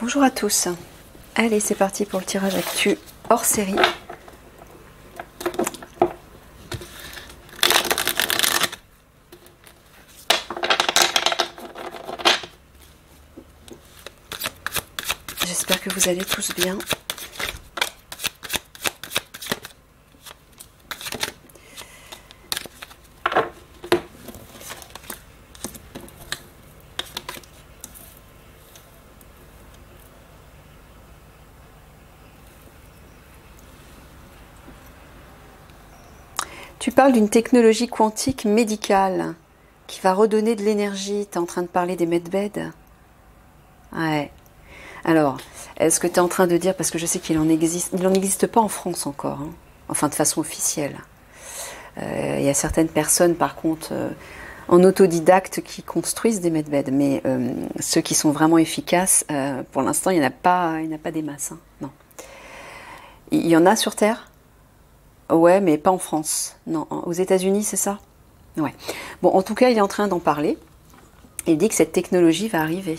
Bonjour à tous. Allez, c'est parti pour le tirage actu hors série. J'espère que vous allez tous bien. Tu parles d'une technologie quantique médicale qui va redonner de l'énergie. Tu es en train de parler des medbeds? Ouais. Alors, est-ce que tu es en train de dire, parce que je sais qu'il en existe pas en France encore, hein, enfin de façon officielle. Il y a certaines personnes, par contre, en autodidacte qui construisent des medbeds, mais ceux qui sont vraiment efficaces, pour l'instant, il n'y en a pas des masses. Hein, non. Il y en a sur Terre? Ouais, mais pas en France. Non, aux États-Unis, c'est ça? Ouais. Bon, en tout cas, il est en train d'en parler. Il dit que cette technologie va arriver.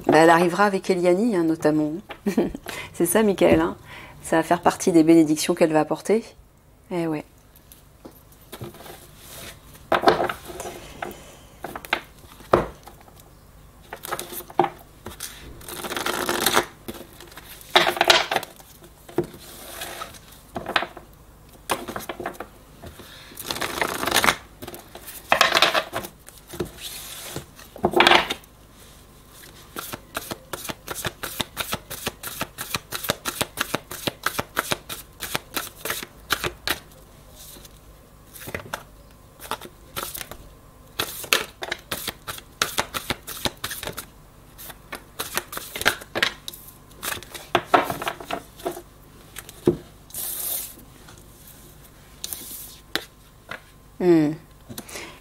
Ben, elle arrivera avec Eliani, hein, notamment. C'est ça, Michael, hein? Ça va faire partie des bénédictions qu'elle va apporter. Eh ouais.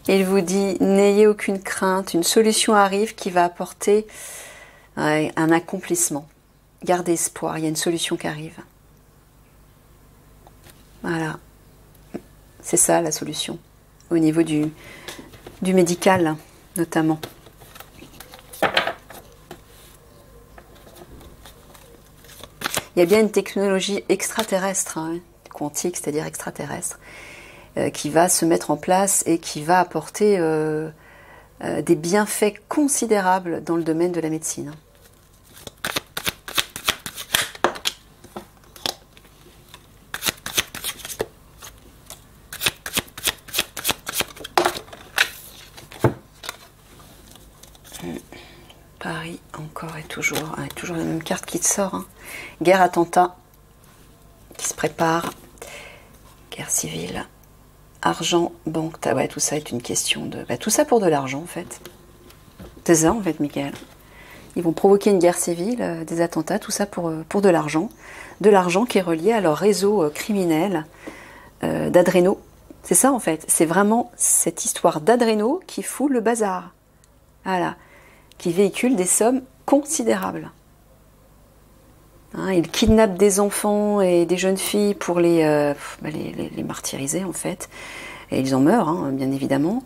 Il vous dit, n'ayez aucune crainte, une solution arrive qui va apporter un accomplissement. Gardez espoir, il y a une solution qui arrive. Voilà. C'est ça la solution. Au niveau du médical, notamment. Il y a bien une technologie extraterrestre, hein, quantique, c'est-à-dire extraterrestre, qui va se mettre en place et qui va apporter des bienfaits considérables dans le domaine de la médecine. Paris, encore et toujours la même carte qui te sort. Hein. Guerre, attentat, qui se prépare, guerre civile. Argent, banque, ouais, tout ça est une question de... Bah, tout ça pour de l'argent, en fait. C'est ça, en fait, Michael. Ils vont provoquer une guerre civile, des attentats, tout ça pour de l'argent. De l'argent qui est relié à leur réseau criminel d'adréno. C'est ça, en fait. C'est vraiment cette histoire d'adréno qui fout le bazar. Voilà. Qui véhicule des sommes considérables. Hein, ils kidnappent des enfants et des jeunes filles pour les martyriser, en fait. Et ils en meurent, hein, bien évidemment,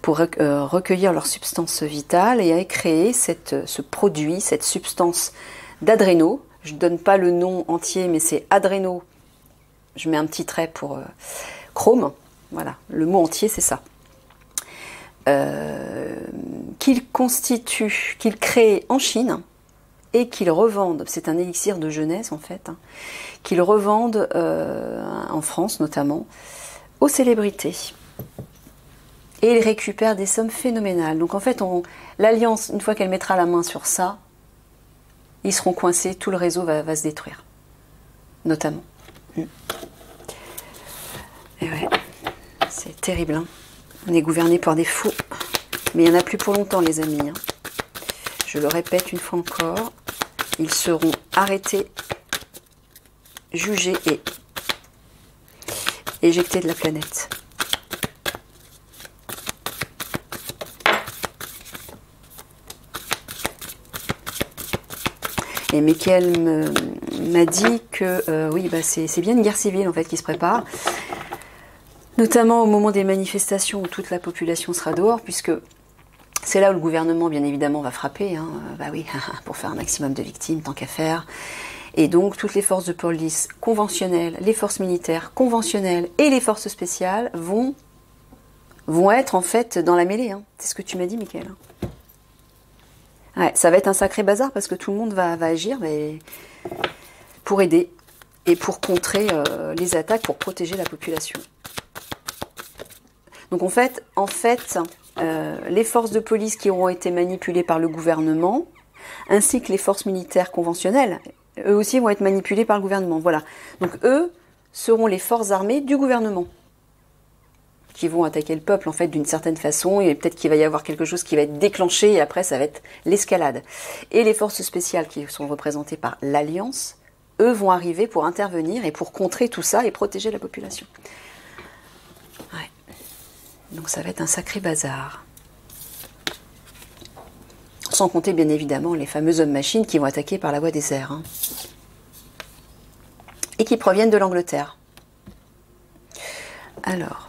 pour recueillir leurs substances vitales et créer ce produit, cette substance d'adréno. Je ne donne pas le nom entier, mais c'est adréno. Je mets un petit trait pour chrome. Voilà, le mot entier, c'est ça. Qu'ils créent en Chine et qu'ils revendent, c'est un élixir de jeunesse en fait, hein, qu'ils revendent en France notamment aux célébrités. Et ils récupèrent des sommes phénoménales. Donc en fait, l'Alliance, une fois qu'elle mettra la main sur ça, ils seront coincés, tout le réseau va se détruire. Notamment. Et ouais, c'est terrible. Hein. On est gouverné par des fous. Mais il n'y en a plus pour longtemps, les amis. Hein. Je le répète une fois encore. Ils seront arrêtés, jugés et éjectés de la planète. Et Michael m'a dit que oui, bah c'est bien une guerre civile en fait qui se prépare. Notamment au moment des manifestations où toute la population sera dehors, puisque C'est là où le gouvernement, bien évidemment, va frapper. Hein. Bah oui, pour faire un maximum de victimes, tant qu'à faire. Et donc, toutes les forces de police conventionnelles, les forces militaires conventionnelles et les forces spéciales vont être en fait dans la mêlée. Hein. C'est ce que tu m'as dit, Mickaël. Ouais, ça va être un sacré bazar parce que tout le monde va agir mais pour aider et pour contrer les attaques, pour protéger la population. Donc en fait, les forces de police qui auront été manipulées par le gouvernement, ainsi que les forces militaires conventionnelles, eux aussi vont être manipulés par le gouvernement. Voilà. Donc eux seront les forces armées du gouvernement qui vont attaquer le peuple en fait d'une certaine façon, et peut-être qu'il va y avoir quelque chose qui va être déclenché et après ça va être l'escalade. Et les forces spéciales qui sont représentées par l'Alliance, eux vont arriver pour intervenir et pour contrer tout ça et protéger la population. Ouais. Donc ça va être un sacré bazar. Sans compter bien évidemment les fameux hommes-machines qui vont attaquer par la voie des airs. Hein. Et qui proviennent de l'Angleterre. Alors.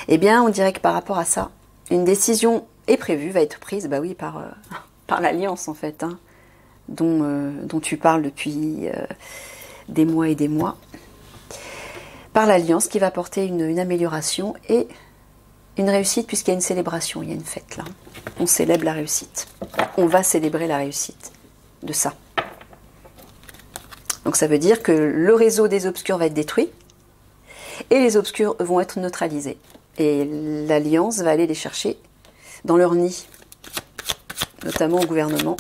Eh bien, on dirait que par rapport à ça, une décision est prévue, va être prise, bah oui, par l'Alliance en fait, hein, dont tu parles depuis des mois et des mois. Par l'Alliance qui va apporter une amélioration et une réussite, puisqu'il y a une célébration, il y a une fête là. On célèbre la réussite. On va célébrer la réussite de ça. Donc ça veut dire que le réseau des obscurs va être détruit et les obscurs vont être neutralisés. Et l'Alliance va aller les chercher dans leur nid, notamment au gouvernement.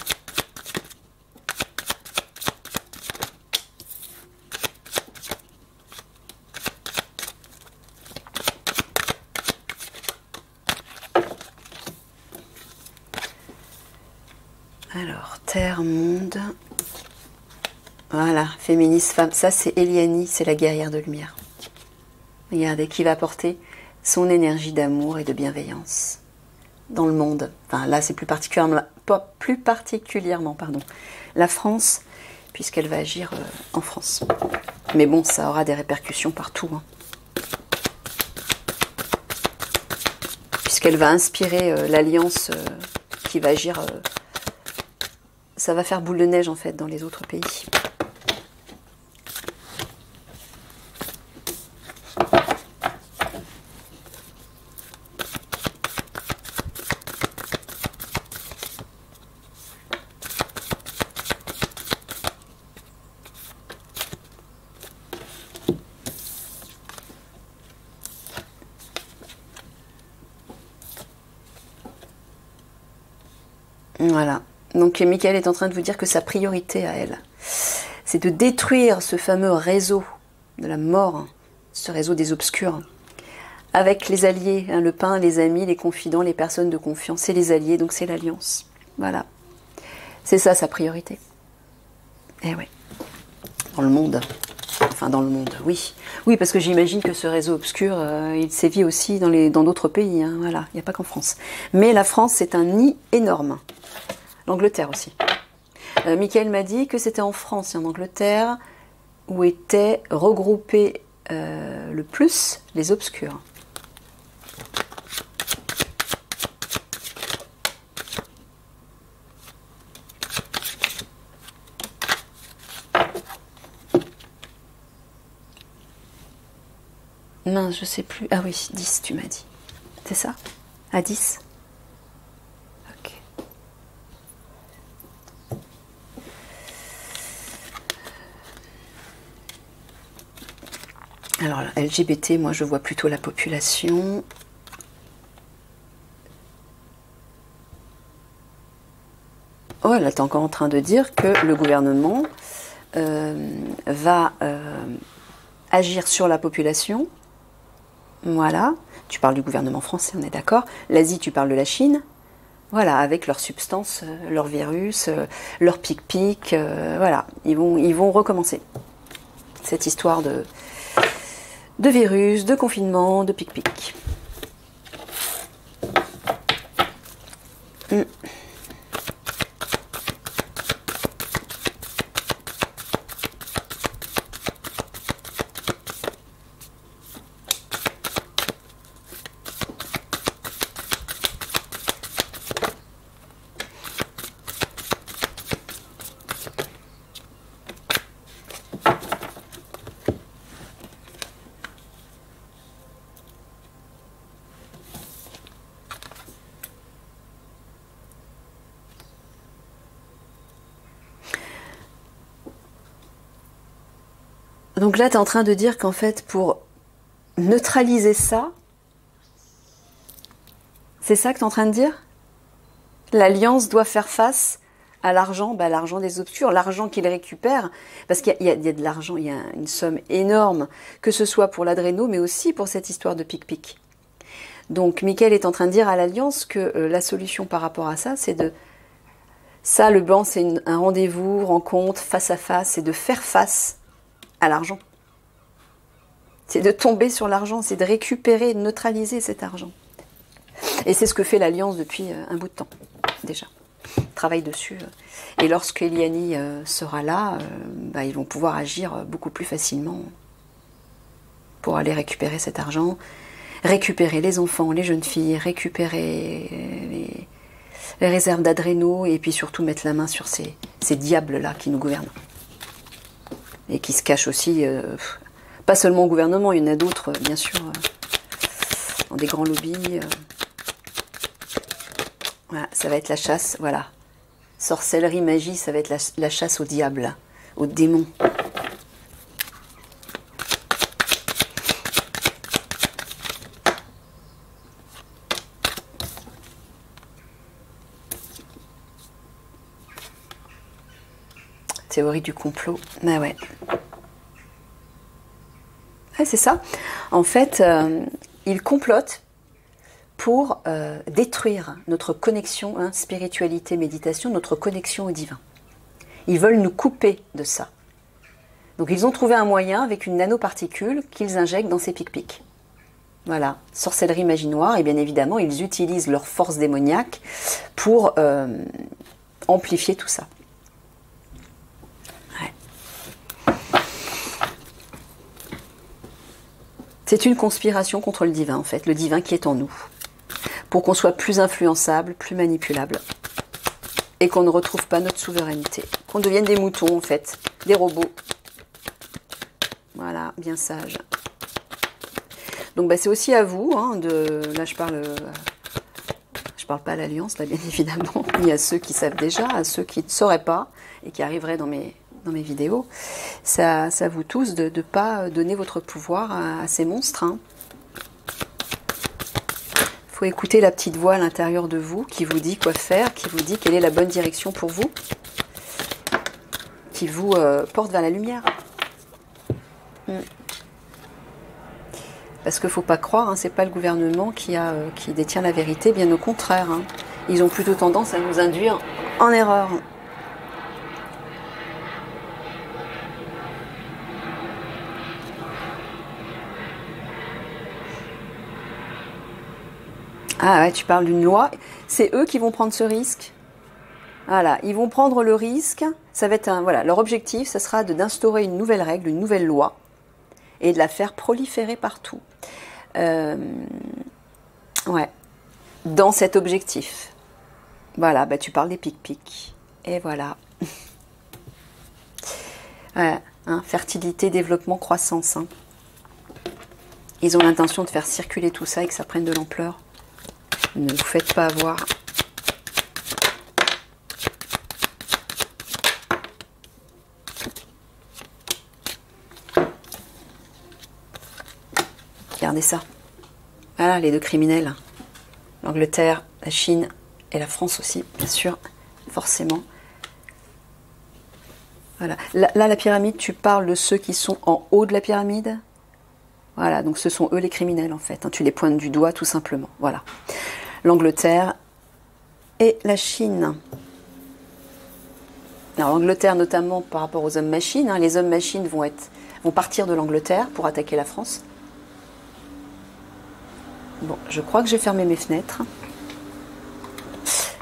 Alors, Terre, Monde. Voilà, féministe, femme. Ça, c'est Eliani, c'est la guerrière de lumière. Regardez, qui va apporter son énergie d'amour et de bienveillance dans le monde. Enfin, là, c'est plus particulièrement, la France, puisqu'elle va agir en France. Mais bon, ça aura des répercussions partout. Hein. Puisqu'elle va inspirer l'Alliance qui va agir... ça va faire boule de neige, en fait, dans les autres pays. Voilà. Donc Mickaël est en train de vous dire que sa priorité à elle, c'est de détruire ce fameux réseau de la mort, ce réseau des obscurs, avec les alliés, hein, le pain, les amis, les confidents, les personnes de confiance, c'est les alliés, donc c'est l'Alliance. Voilà. C'est ça sa priorité. Eh oui. Dans le monde. Enfin, dans le monde, oui. Oui, parce que j'imagine que ce réseau obscur, il sévit aussi dans d'autres pays. Hein, voilà, il n'y a pas qu'en France. Mais la France, c'est un nid énorme. L'Angleterre aussi. Mickaël m'a dit que c'était en France et en Angleterre où étaient regroupés le plus les obscurs. Non, je sais plus. Ah oui, 10 tu m'as dit. C'est ça? À 10? Ok. Alors, LGBT, moi je vois plutôt la population. Oh, là, tu es encore en train de dire que le gouvernement va agir sur la population. Voilà. Tu parles du gouvernement français, on est d'accord. L'Asie, tu parles de la Chine. Voilà, avec leurs substances, leurs virus, leurs pic-pic. Voilà, ils vont recommencer cette histoire de virus, de confinement, de pic-pic. Donc là, tu es en train de dire qu'en fait, pour neutraliser ça, c'est ça que tu es en train de dire? L'Alliance doit faire face à l'argent, l'argent des obscurs, l'argent qu'ils récupèrent, parce qu'il y a de l'argent, il y a une somme énorme, que ce soit pour l'Adréno, mais aussi pour cette histoire de pic-pic. Donc Mickaël est en train de dire à l'Alliance que la solution par rapport à ça, c'est de... Ça, le banc, c'est un rendez-vous, rencontre, face à face, c'est de faire face à l'argent. C'est de tomber sur l'argent, c'est de récupérer, de neutraliser cet argent. Et c'est ce que fait l'Alliance depuis un bout de temps, déjà. Travaille dessus. Et lorsque Eliani sera là, ils vont pouvoir agir beaucoup plus facilement pour aller récupérer cet argent, récupérer les enfants, les jeunes filles, récupérer les réserves d'Adréno, et puis surtout mettre la main sur ces diables-là qui nous gouvernent. Et qui se cachent aussi, pas seulement au gouvernement, il y en a d'autres, bien sûr, dans des grands lobbies. Voilà, ça va être la chasse, voilà. Sorcellerie, magie, ça va être la chasse au diable, aux démons. Théorie du complot, bah ouais. Ouais, c'est ça. En fait, ils complotent pour détruire notre connexion, spiritualité, méditation, notre connexion au divin. Ils veulent nous couper de ça. Donc ils ont trouvé un moyen avec une nanoparticule qu'ils injectent dans ces pic-pics. Voilà, sorcellerie, magie noire, et bien évidemment, ils utilisent leur force démoniaque pour amplifier tout ça. Ouais. C'est une conspiration contre le divin, en fait, le divin qui est en nous. Pour qu'on soit plus influençable, plus manipulable, et qu'on ne retrouve pas notre souveraineté, qu'on devienne des moutons en fait, des robots. Voilà, bien sage. Donc c'est aussi à vous, là je parle pas à l'Alliance, là bien évidemment, ni à ceux qui savent déjà, à ceux qui ne sauraient pas et qui arriveraient dans mes vidéos. C'est à vous tous de ne pas donner votre pouvoir à ces monstres. Faut écouter la petite voix à l'intérieur de vous qui vous dit quoi faire, qui vous dit quelle est la bonne direction pour vous, qui vous porte vers la lumière. Parce qu'il ne faut pas croire, c'est pas le gouvernement qui détient la vérité, bien au contraire. Ils ont plutôt tendance à nous induire en erreur. Ah ouais, tu parles d'une loi. C'est eux qui vont prendre ce risque. Voilà, ils vont prendre le risque. Ça va être voilà, leur objectif, ça sera d'instaurer une nouvelle règle, une nouvelle loi, et de la faire proliférer partout. Ouais, dans cet objectif. Voilà, tu parles des pic-pics. Et voilà. Ouais, fertilité, développement, croissance. Ils ont l'intention de faire circuler tout ça et que ça prenne de l'ampleur. Ne vous faites pas avoir. Regardez ça. Voilà les deux criminels. L'Angleterre, la Chine et la France aussi, bien sûr, forcément. Voilà. Là, la pyramide, tu parles de ceux qui sont en haut de la pyramide. Voilà, donc ce sont eux les criminels en fait. Tu les pointes du doigt tout simplement. Voilà. L'Angleterre et la Chine. Alors l'Angleterre notamment par rapport aux hommes-machines. Les hommes-machines vont partir de l'Angleterre pour attaquer la France. Bon, je crois que j'ai fermé mes fenêtres.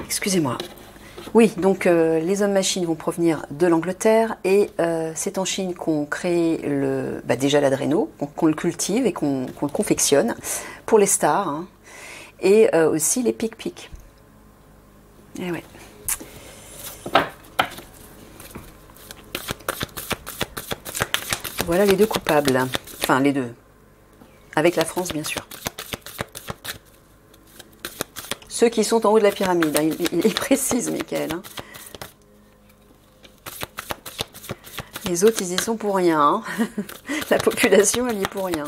Excusez-moi. Oui, donc les hommes-machines vont provenir de l'Angleterre et c'est en Chine qu'on crée déjà l'Adréno, qu'on le cultive et qu'on le confectionne pour les stars. Et aussi les pic-pics. Et ouais. Voilà les deux coupables. Enfin, les deux. Avec la France, bien sûr. Ceux qui sont en haut de la pyramide. Il précise, Mickaël. Les autres, ils y sont pour rien. Hein. La population, elle y est pour rien.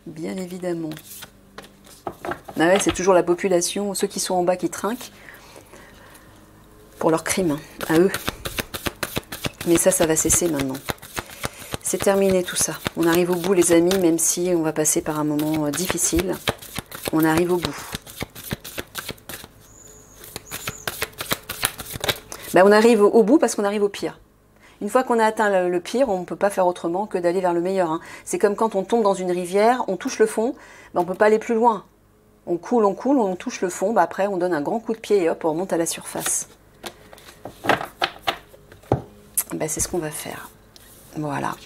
Bien évidemment. Ah ouais, c'est toujours la population, ceux qui sont en bas qui trinquent pour leurs crimes, à eux. Mais ça va cesser maintenant. C'est terminé tout ça. On arrive au bout, les amis, même si on va passer par un moment difficile. On arrive au bout. Ben, on arrive au bout parce qu'on arrive au pire. Une fois qu'on a atteint le pire, on ne peut pas faire autrement que d'aller vers le meilleur. Hein. C'est comme quand on tombe dans une rivière, on touche le fond, ben, on ne peut pas aller plus loin. On coule, on touche le fond, ben, après on donne un grand coup de pied et hop, on remonte à la surface. Ben, c'est ce qu'on va faire. Voilà.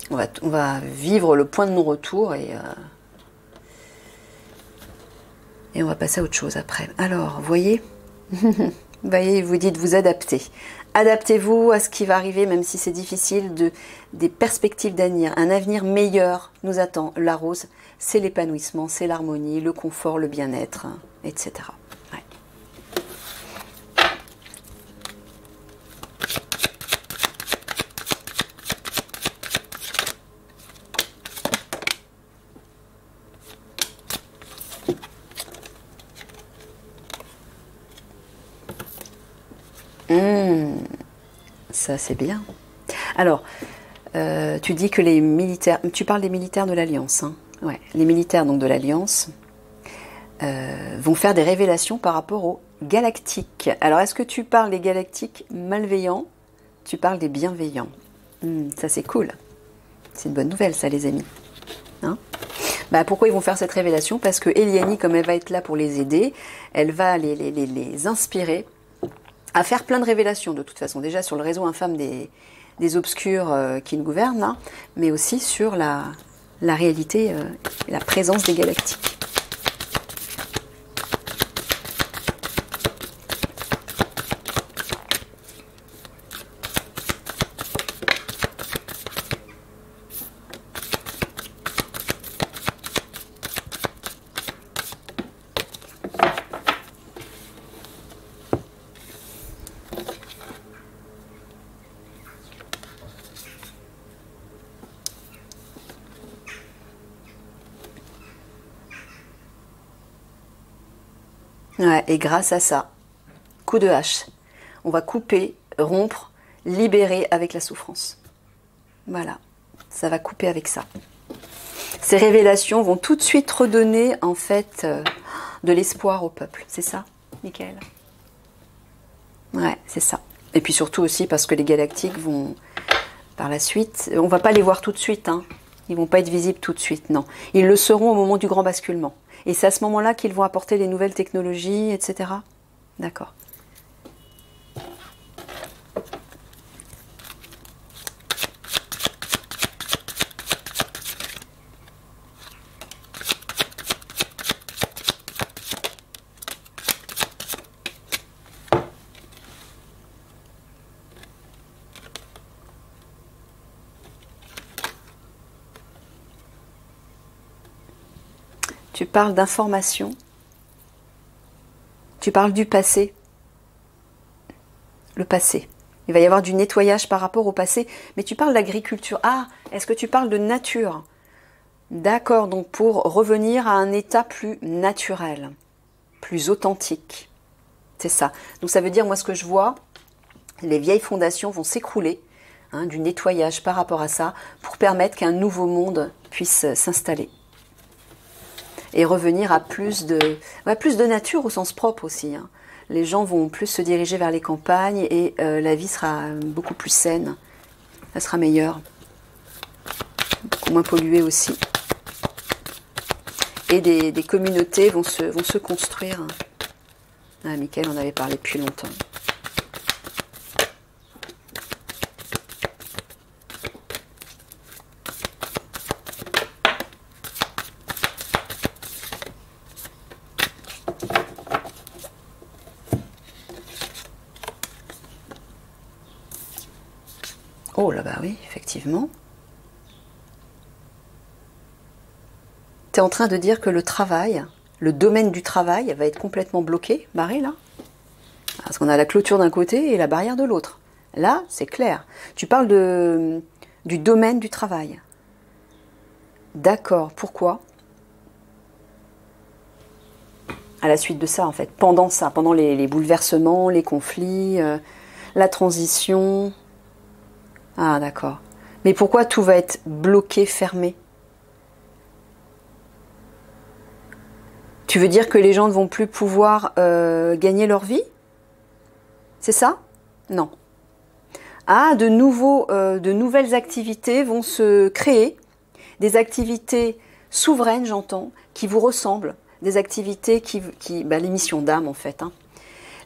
On va vivre le point de non-retour et on va passer à autre chose après. Alors, voyez, voyez, vous dites vous adapter. Adaptez-vous à ce qui va arriver, même si c'est difficile, des perspectives d'avenir. Un avenir meilleur nous attend. La rose, c'est l'épanouissement, c'est l'harmonie, le confort, le bien-être, etc. Ouais. Ça c'est bien. Alors, tu dis que les militaires, tu parles des militaires de l'Alliance, hein. Ouais, les militaires donc de l'Alliance vont faire des révélations par rapport aux galactiques. Alors, est-ce que tu parles des galactiques malveillants? Tu parles des bienveillants. Ça c'est cool. C'est une bonne nouvelle ça les amis. Hein? Bah, pourquoi ils vont faire cette révélation? Parce que Eliani, comme elle va être là pour les aider, elle va les inspirer à faire plein de révélations de toute façon, déjà sur le réseau infâme des obscurs qui nous gouvernent, hein, mais aussi sur la réalité et la présence des galactiques. Ouais, et grâce à ça, coup de hache, on va couper, rompre, libérer avec la souffrance. Voilà, ça va couper avec ça. Ces révélations vont tout de suite redonner en fait de l'espoir au peuple. C'est ça, Michael? Ouais, c'est ça. Et puis surtout aussi parce que les galactiques vont, par la suite, on va pas les voir tout de suite, hein. Ils vont pas être visibles tout de suite, non. Ils le seront au moment du grand basculement. Et c'est à ce moment-là qu'ils vont apporter les nouvelles technologies, etc. D'accord. Tu parles d'information, tu parles du passé, le passé. Il va y avoir du nettoyage par rapport au passé, mais tu parles d'agriculture. Ah, est-ce que tu parles de nature? D'accord, donc pour revenir à un état plus naturel, plus authentique. C'est ça. Donc ça veut dire, moi ce que je vois, les vieilles fondations vont s'écrouler, hein, du nettoyage par rapport à ça, pour permettre qu'un nouveau monde puisse s'installer. Et revenir à plus de nature au sens propre aussi. Hein. Les gens vont plus se diriger vers les campagnes et la vie sera beaucoup plus saine. Elle sera meilleure. Beaucoup moins polluée aussi. Et des communautés vont se construire. Ah, Mickaël en avait parlé depuis longtemps. Oh là bah oui, effectivement. Tu es en train de dire que le travail, le domaine du travail va être complètement bloqué, barré là? Parce qu'on a la clôture d'un côté et la barrière de l'autre. Là, c'est clair. Tu parles du domaine du travail. D'accord. Pourquoi? À la suite de ça, en fait. Pendant ça, pendant les bouleversements, les conflits, la transition. Ah, d'accord. Mais pourquoi tout va être bloqué, fermé? Tu veux dire que les gens ne vont plus pouvoir gagner leur vie? C'est ça? Non. Ah, de nouvelles activités vont se créer, des activités souveraines, j'entends, qui vous ressemblent, des activités les missions d'âme en fait. Hein.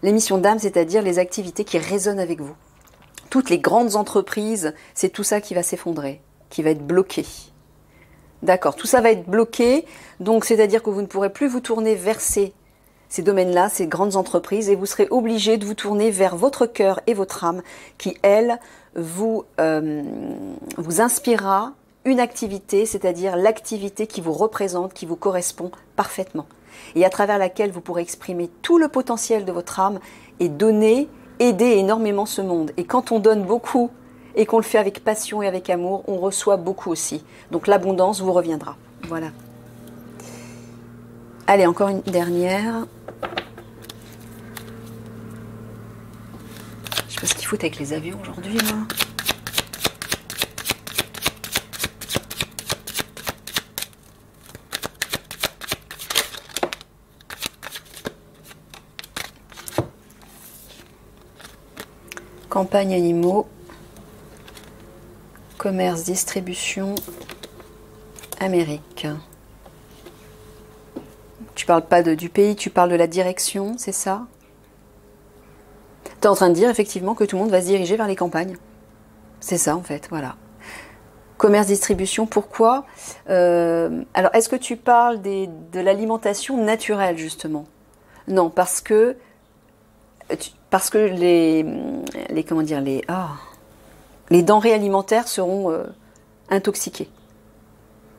Les missions d'âme, c'est-à-dire les activités qui résonnent avec vous. Toutes les grandes entreprises, c'est tout ça qui va s'effondrer, qui va être bloqué. D'accord, tout ça va être bloqué, donc c'est-à-dire que vous ne pourrez plus vous tourner vers ces domaines-là, ces grandes entreprises, et vous serez obligé de vous tourner vers votre cœur et votre âme, qui, elle, vous inspirera une activité, c'est-à-dire l'activité qui vous représente, qui vous correspond parfaitement, et à travers laquelle vous pourrez exprimer tout le potentiel de votre âme et aider énormément ce monde. Et quand on donne beaucoup et qu'on le fait avec passion et avec amour, on reçoit beaucoup aussi. Donc l'abondance vous reviendra. Voilà. Allez, encore une dernière. Je sais pas ce qu'ils foutent avec les avions aujourd'hui, là. Campagne animaux, commerce, distribution, Amérique. Tu parles pas du pays, tu parles de la direction, c'est ça? Tu es en train de dire effectivement que tout le monde va se diriger vers les campagnes. C'est ça en fait, voilà. Commerce, distribution, pourquoi? Alors, est-ce que tu parles de l'alimentation naturelle justement? Non, parce que les denrées alimentaires seront intoxiquées.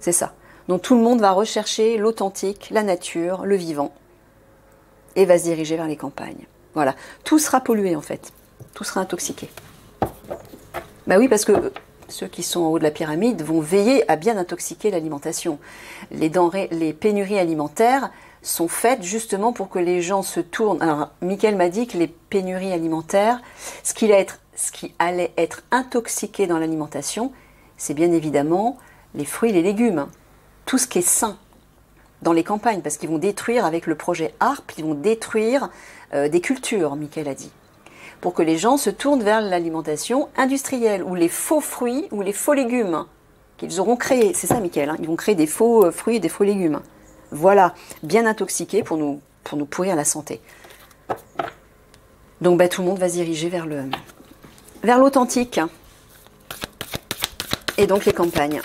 C'est ça. Donc tout le monde va rechercher l'authentique, la nature, le vivant, et va se diriger vers les campagnes. Voilà. Tout sera pollué en fait. Tout sera intoxiqué. Bah oui, parce que ceux qui sont en haut de la pyramide vont veiller à bien intoxiquer l'alimentation. Les pénuries alimentaires sont faites justement pour que les gens se tournent. Alors, Mickaël m'a dit que les pénuries alimentaires, ce qui allait être intoxiqué dans l'alimentation, c'est bien évidemment les fruits et les légumes. Tout ce qui est sain dans les campagnes, parce qu'ils vont détruire, avec le projet ARP, ils vont détruire des cultures, Mickaël a dit, pour que les gens se tournent vers l'alimentation industrielle, ou les faux fruits, ou les faux légumes qu'ils auront créés. C'est ça, Mickaël, hein, ils vont créer des faux fruits et des faux légumes. Voilà, bien intoxiqués pour nous pourrir la santé. Donc tout le monde va se diriger vers l'authentique. Et donc les campagnes.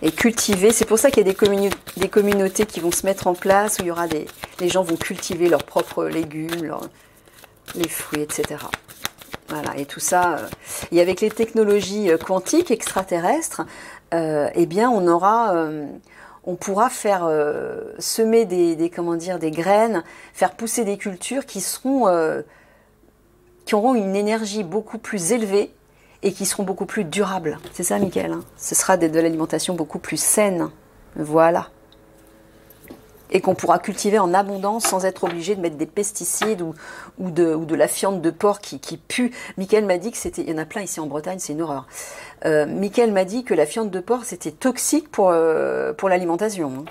Et cultiver, c'est pour ça qu'il y a des communautés qui vont se mettre en place, où il y aura les gens vont cultiver leurs propres légumes, les fruits, etc. Voilà, et tout ça, et avec les technologies quantiques extraterrestres, eh bien on pourra faire semer des graines, faire pousser des cultures qui auront une énergie beaucoup plus élevée et qui seront beaucoup plus durables. C'est ça, Mickaël, hein. Ce sera de l'alimentation beaucoup plus saine. Voilà. Et qu'on pourra cultiver en abondance sans être obligé de mettre des pesticides ou de la fiente de porc qui pue. Mickaël m'a dit que il y en a plein ici en Bretagne, c'est une horreur. Mickaël m'a dit que la fiente de porc c'était toxique pour l'alimentation.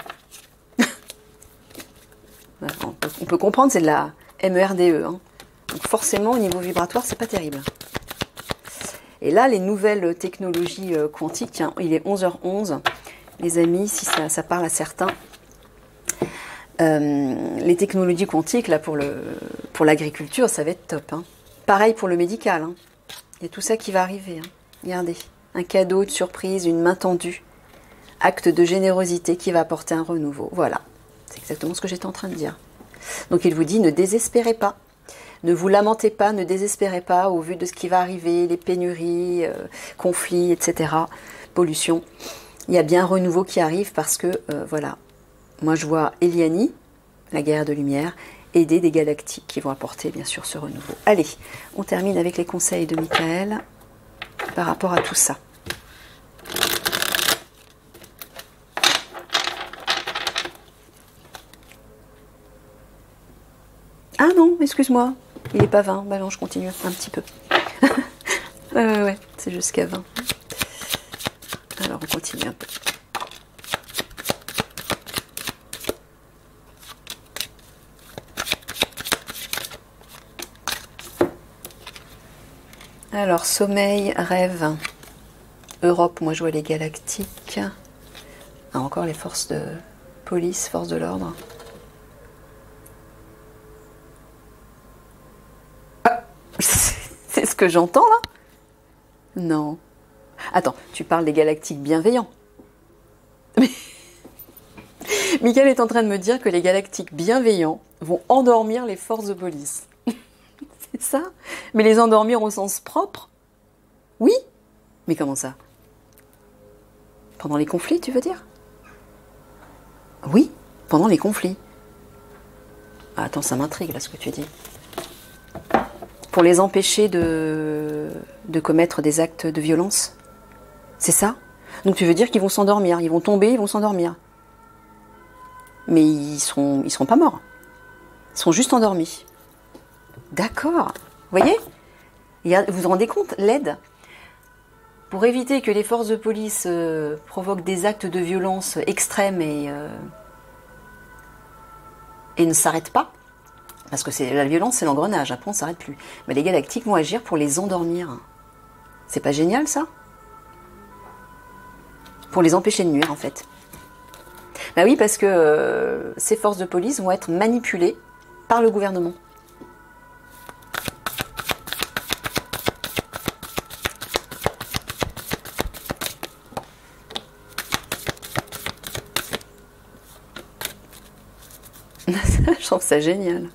On peut comprendre, c'est de la MERDE. Hein. Donc forcément au niveau vibratoire c'est pas terrible. Et là les nouvelles technologies quantiques, tiens, il est 11h11, les amis, si ça parle à certains. Les technologies quantiques là pour l'agriculture, ça va être top. Hein. Pareil pour le médical. Hein. Il y a tout ça qui va arriver. Hein. Regardez, un cadeau de surprise, une main tendue, acte de générosité qui va apporter un renouveau. Voilà, c'est exactement ce que j'étais en train de dire. Donc il vous dit, ne désespérez pas, ne vous lamentez pas, ne désespérez pas au vu de ce qui va arriver, les pénuries, conflits, etc., pollution. Il y a bien un renouveau qui arrive parce que, voilà, moi je vois Eliani, la guerre de lumière, aider des galactiques qui vont apporter bien sûr ce renouveau. Allez, on termine avec les conseils de Michael par rapport à tout ça. Ah non, excuse-moi, il n'est pas 20. Bah non, je continue un petit peu. Ouais, c'est jusqu'à 20. Alors on continue un peu. Alors, sommeil, rêve, Europe, moi je vois les galactiques. Ah, encore les forces de police, forces de l'ordre. Ah, c'est ce que j'entends là? Non. Attends, tu parles des galactiques bienveillants. Mais Michael est en train de me dire que les galactiques bienveillants vont endormir les forces de police. C'est ça? Mais les endormir au sens propre? Oui? Mais comment ça? Pendant les conflits, tu veux dire? Oui, pendant les conflits. Ah, attends, ça m'intrigue là ce que tu dis. Pour les empêcher de commettre des actes de violence? C'est ça? Donc tu veux dire qu'ils vont s'endormir, ils vont tomber, ils vont s'endormir. Mais ils seront pas morts. Ils seront juste endormis. D'accord. Vous voyez? Vous vous rendez compte, l'aide? Pour éviter que les forces de police provoquent des actes de violence extrêmes et ne s'arrêtent pas, parce que la violence c'est l'engrenage, après on ne s'arrête plus. Mais les galactiques vont agir pour les endormir. C'est pas génial ça? Pour les empêcher de nuire en fait. Bah oui, parce que ces forces de police vont être manipulées par le gouvernement. Je trouve ça génial.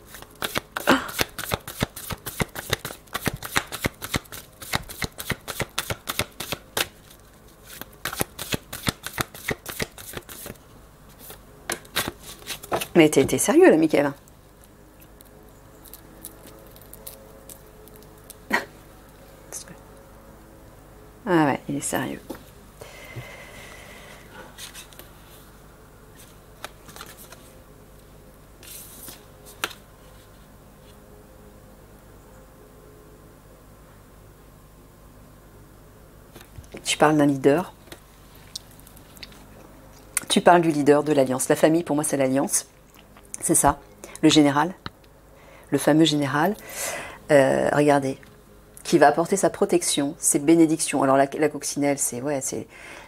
Mais t'es sérieux là, Michael? Ah ouais, il est sérieux. Tu parles d'un leader. Tu parles du leader de l'Alliance. La famille, pour moi, c'est l'Alliance. C'est ça, le général, le fameux général. Regardez, qui va apporter sa protection, ses bénédictions. Alors la coccinelle, c'est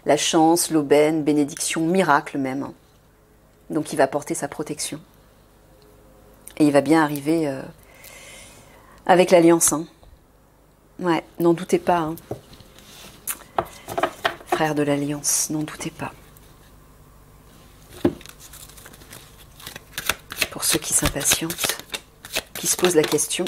la chance, l'aubaine, bénédiction, miracle même. Donc il va apporter sa protection. Et il va bien arriver avec l'Alliance. Hein. Ouais, n'en doutez pas. Hein. Frère de l'Alliance, n'en doutez pas. Pour ceux qui s'impatientent, qui se posent la question.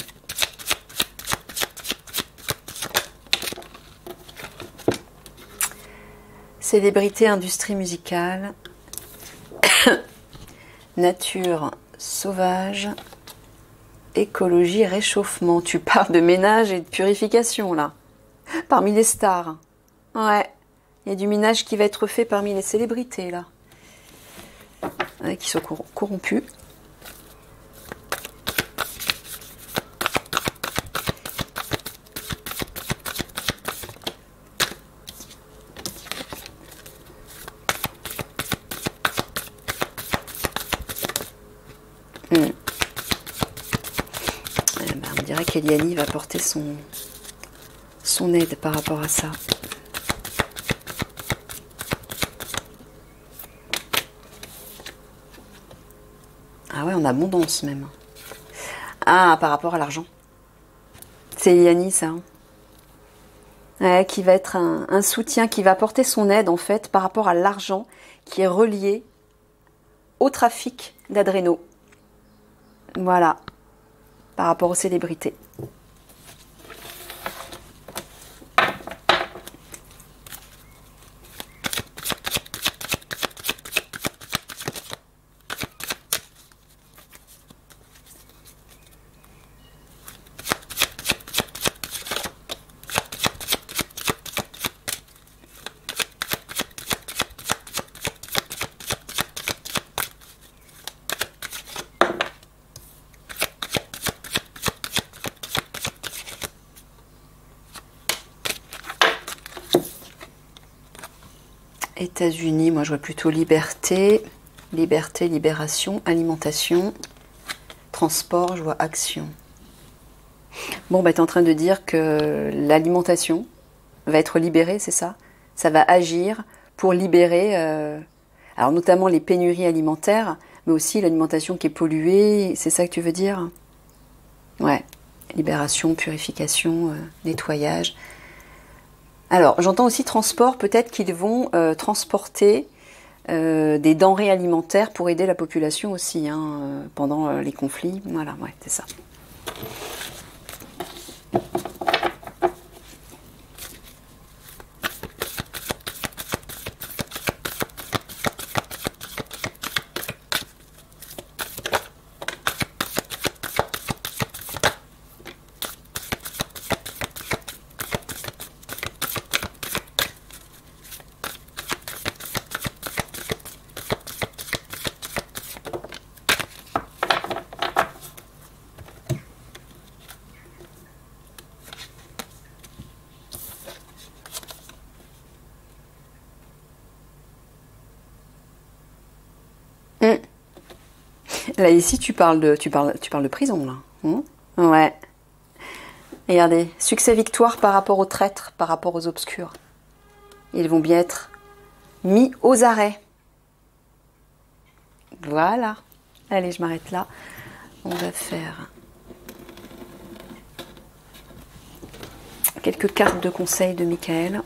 Célébrité, industrie musicale, nature sauvage, écologie, réchauffement. Tu parles de ménage et de purification là, parmi les stars. Ouais, il y a du ménage qui va être fait parmi les célébrités là, ouais, qui sont corrompues. On dirait qu'Eliani va porter son aide par rapport à ça. Ah ouais, en abondance même. Ah, par rapport à l'argent. C'est Eliani ça. Hein. Ouais, qui va être un soutien, qui va porter son aide en fait par rapport à l'argent qui est relié au trafic d'adréno. Voilà, par rapport aux célébrités. États-Unis, moi je vois plutôt liberté, liberté, libération, alimentation, transport, je vois action. Bon, bah tu es en train de dire que l'alimentation va être libérée, c'est ça? Ça va agir pour libérer, alors notamment les pénuries alimentaires, mais aussi l'alimentation qui est polluée, c'est ça que tu veux dire? Ouais, libération, purification, nettoyage. Alors, j'entends aussi transport, peut-être qu'ils vont transporter des denrées alimentaires pour aider la population aussi, hein, pendant les conflits. Voilà, ouais, c'est ça. Mm. Là, ici, tu parles de prison, là. Ouais. Regardez, succès-victoire par rapport aux traîtres, par rapport aux obscurs. Ils vont bien être mis aux arrêts. Voilà. Allez, je m'arrête là. On va faire quelques cartes de conseil de Michael.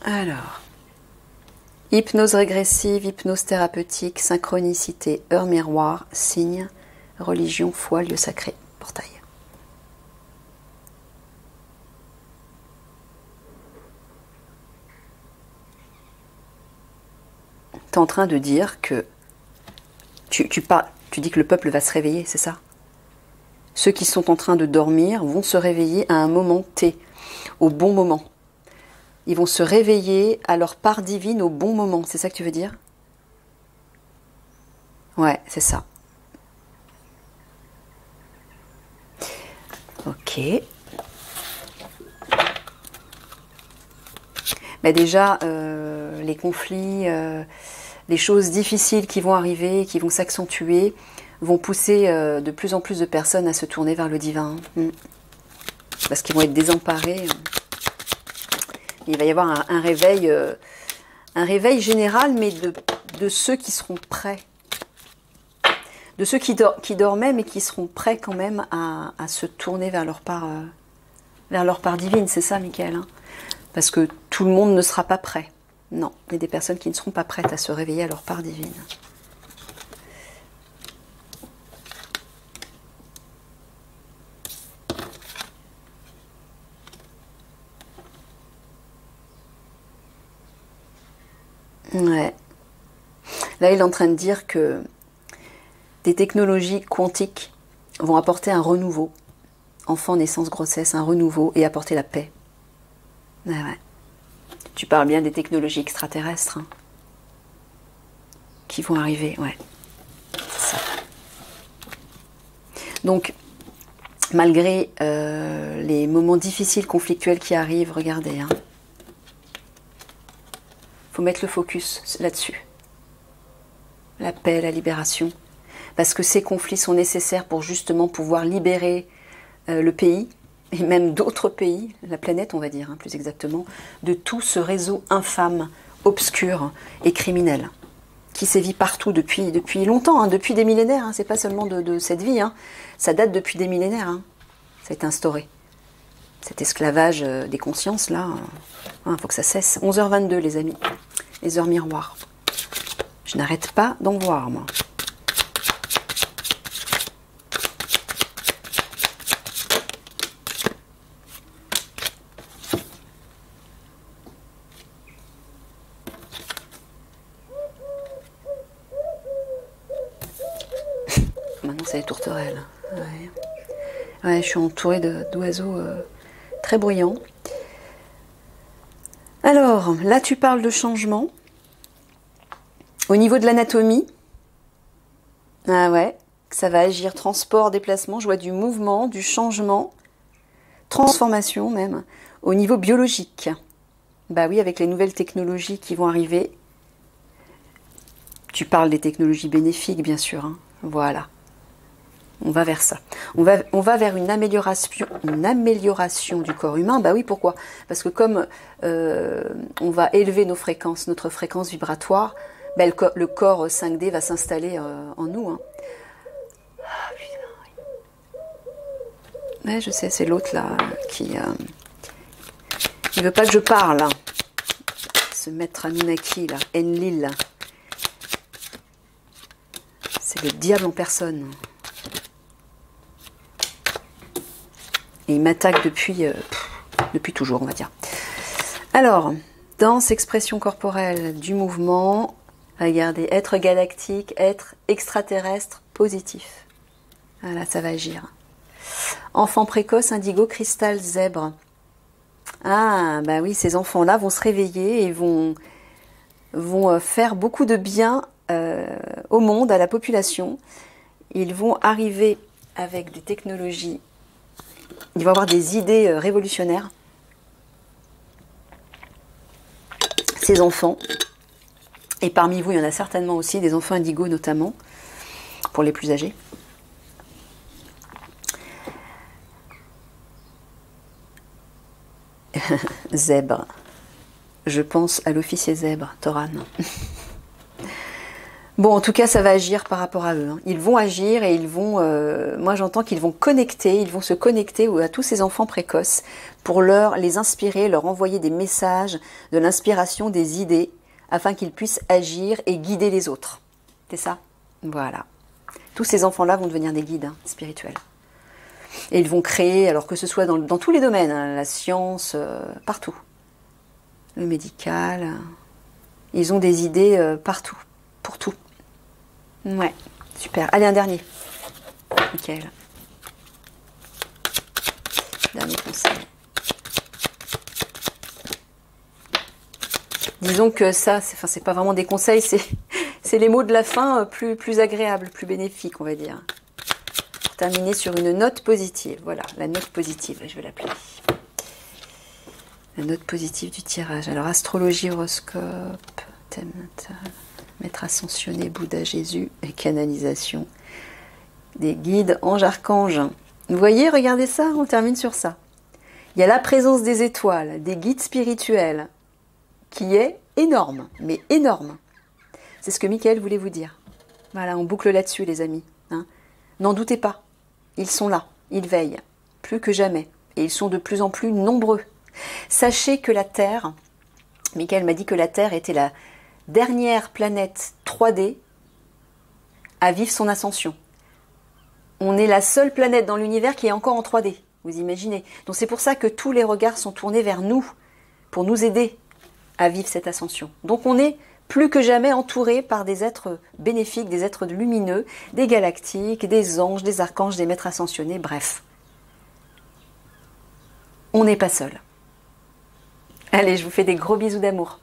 Alors, hypnose régressive, hypnose thérapeutique, synchronicité, heure miroir, signe, religion, foi, lieu sacré, portail. Tu es en train de dire que tu dis que le peuple va se réveiller, c'est ça? Ceux qui sont en train de dormir vont se réveiller à un moment T, au bon moment. Ils vont se réveiller à leur part divine au bon moment. C'est ça que tu veux dire? Ouais, c'est ça. Ok. Mais déjà, les conflits, les choses difficiles qui vont arriver, qui vont s'accentuer, vont pousser de plus en plus de personnes à se tourner vers le divin. Parce qu'ils vont être désemparés. Il va y avoir un réveil général, mais de ceux qui seront prêts. De ceux qui dormaient, mais qui seront prêts quand même à se tourner vers leur part divine. C'est ça, Michael, hein? Parce que tout le monde ne sera pas prêt. Non, il y a des personnes qui ne seront pas prêtes à se réveiller à leur part divine. Ouais. Là, il est en train de dire que des technologies quantiques vont apporter un renouveau. Enfant, naissance, grossesse, un renouveau et apporter la paix. Ouais, ouais. Tu parles bien des technologies extraterrestres, hein, qui vont arriver, ouais. C'est ça. Donc, malgré les moments difficiles, conflictuels qui arrivent, regardez, hein, faut mettre le focus là-dessus. La paix, la libération. Parce que ces conflits sont nécessaires pour justement pouvoir libérer le pays, et même d'autres pays, la planète on va dire, hein, plus exactement, de tout ce réseau infâme, obscur et criminel, qui sévit partout depuis longtemps, hein, depuis des millénaires, hein, c'est pas seulement de cette vie, hein, ça date depuis des millénaires, hein, ça a été instauré. Cet esclavage des consciences, là, faut que ça cesse. 11h22 les amis, les heures miroirs. Je n'arrête pas d'en voir, moi. non, c'est les tourterelles. Ouais. Ouais, je suis entourée d'oiseaux très bruyants. Alors, là, tu parles de changement. Au niveau de l'anatomie, ah ouais, ça va agir transport, déplacement, je vois du mouvement, du changement, transformation même, au niveau biologique. Bah oui, avec les nouvelles technologies qui vont arriver. Tu parles des technologies bénéfiques, bien sûr. Hein. Voilà. On va vers ça. On va vers une amélioration du corps humain. Bah oui, pourquoi? Parce que comme on va élever nos fréquences, notre fréquence vibratoire, bah le corps 5D va s'installer en nous. Hein. Ah, putain. Ouais, je sais, c'est l'autre là qui ne veut pas que je parle. Hein. Ce maître Anunnaki là, Enlil. C'est le diable en personne. Et il m'attaque depuis toujours, on va dire. Alors, danse, expression corporelle, du mouvement. Regardez, être galactique, être extraterrestre, positif. Voilà, ça va agir. Enfant précoce, indigo, cristal, zèbre. Ah, bah oui, ces enfants-là vont se réveiller et vont faire beaucoup de bien au monde, à la population. Ils vont arriver avec des technologies. Il va y avoir des idées révolutionnaires. Ces enfants, et parmi vous, il y en a certainement aussi, des enfants indigos notamment, pour les plus âgés. Zèbre. Je pense à l'officier zèbre, Toran. Bon, en tout cas, ça va agir par rapport à eux. Hein. Ils vont agir et ils vont... moi, j'entends qu'ils vont connecter, ils vont se connecter à tous ces enfants précoces pour les inspirer, leur envoyer des messages, de l'inspiration, des idées, afin qu'ils puissent agir et guider les autres. C'est ça? Voilà. Tous ces enfants-là vont devenir des guides spirituels. Et ils vont créer, alors que ce soit dans tous les domaines, hein, la science, partout. Le médical. Ils ont des idées partout, pour tout. Ouais, super. Allez, un dernier. Nickel. Dernier conseil. Disons que ça, c'est pas vraiment des conseils, c'est les mots de la fin plus agréables, plus bénéfiques, on va dire. Pour terminer sur une note positive. Voilà, la note positive, je vais l'appeler. La note positive du tirage. Alors, astrologie, horoscope, thème natal. Maître ascensionné, Bouddha, Jésus, et canalisation. Des guides, anges, archanges. Vous voyez, regardez ça, on termine sur ça. Il y a la présence des étoiles, des guides spirituels, qui est énorme, mais énorme. C'est ce que Michael voulait vous dire. Voilà, on boucle là-dessus, les amis. Hein. N'en doutez pas, ils sont là, ils veillent, plus que jamais, et ils sont de plus en plus nombreux. Sachez que la Terre, Michael m'a dit que la Terre était la dernière planète 3D à vivre son ascension. On est la seule planète dans l'univers qui est encore en 3D, vous imaginez. Donc c'est pour ça que tous les regards sont tournés vers nous, pour nous aider à vivre cette ascension. Donc on est plus que jamais entouré par des êtres bénéfiques, des êtres lumineux, des galactiques, des anges, des archanges, des maîtres ascensionnés, bref. On n'est pas seul. Allez, je vous fais des gros bisous d'amour.